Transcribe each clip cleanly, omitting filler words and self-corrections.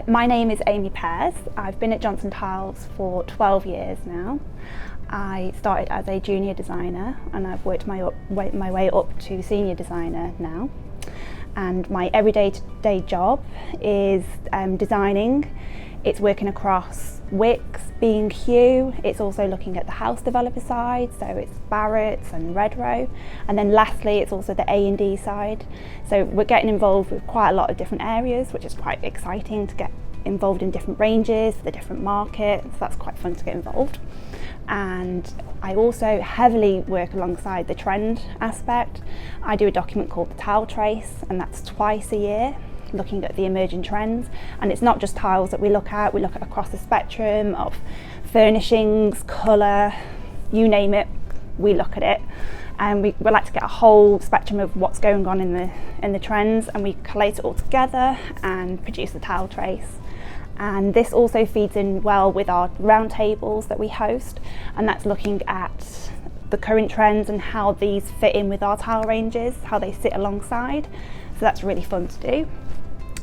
My name is Amy Pears. I've been at Johnson Tiles for 12 years now. I started as a junior designer and I've worked my way up to senior designer now. And my everyday job is designing. It's working across wicks, B&Q. It's also looking at the house developer side, so it's Barrett's and Redrow. And then lastly, it's also the A&D side. So we're getting involved with quite a lot of different areas, which is quite exciting to get involved in different ranges, the different markets. So that's quite fun to get involved. And I also heavily work alongside the trend aspect. I do a document called the Tile Trace, and that's twice a year, looking at the emerging trends. And it's not just tiles that we look at across the spectrum of furnishings, colour, you name it, we look at it. And we like to get a whole spectrum of what's going on in the trends, and we collate it all together and produce the Tile Trace. And this also feeds in well with our roundtables that we host, and that's looking at the current trends and how these fit in with our tile ranges, how they sit alongside. So that's really fun to do.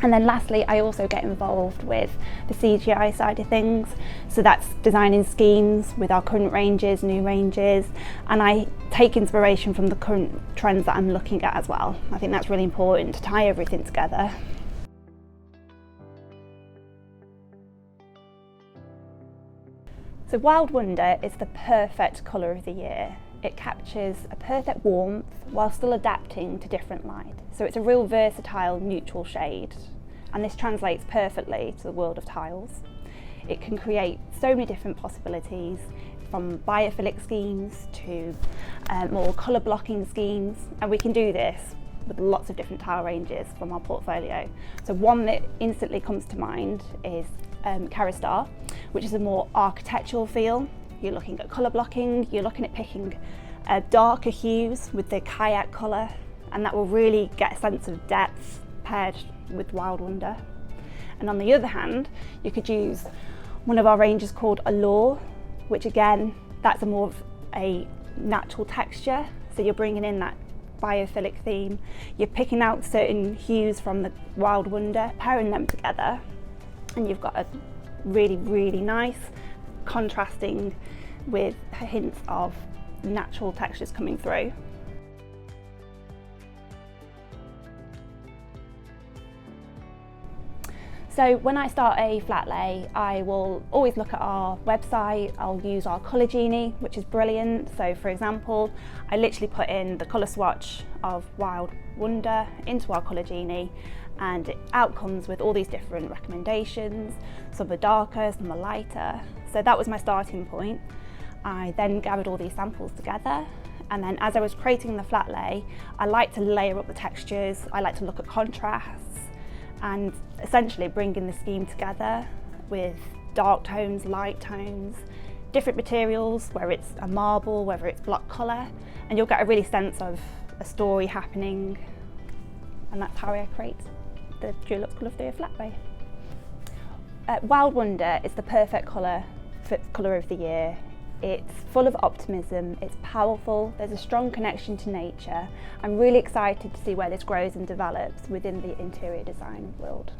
And then lastly, I also get involved with the CGI side of things. So that's designing schemes with our current ranges, new ranges, and I take inspiration from the current trends that I'm looking at as well. I think that's really important to tie everything together. So Wild Wonder is the perfect colour of the year. It captures a perfect warmth while still adapting to different light. So it's a real versatile neutral shade, and this translates perfectly to the world of tiles. It can create so many different possibilities, from biophilic schemes to more colour blocking schemes, and we can do this with lots of different tile ranges from our portfolio. So one that instantly comes to mind is Caristar, which is a more architectural feel. You're looking at colour blocking, you're looking at picking darker hues with the kayak colour, and that will really get a sense of depth paired with Wild Wonder. And on the other hand, you could use one of our ranges called Allure, which again, that's a more of a natural texture. So you're bringing in that biophilic theme, you're picking out certain hues from the Wild Wonder, pairing them together, and you've got a really, really nice contrasting with hints of natural textures coming through. So when I start a flat lay, I will always look at our website. I'll use our colour genie, which is brilliant. So for example, I literally put in the colour swatch of Wild Wonder into our colour genie, and it out comes with all these different recommendations. Some are darker, some are lighter. So that was my starting point. I then gathered all these samples together, and then as I was creating the flat lay, I like to layer up the textures. I like to look at contrasts and essentially bringing the scheme together with dark tones, light tones, different materials, whether it's a marble, whether it's block colour, and you'll get a really sense of a story happening, and that's how I create the Dulux Colour of the Year flat lay. Wild Wonder is the perfect colour for colour of the year. It's full of optimism, it's powerful, there's a strong connection to nature. I'm really excited to see where this grows and develops within the interior design world.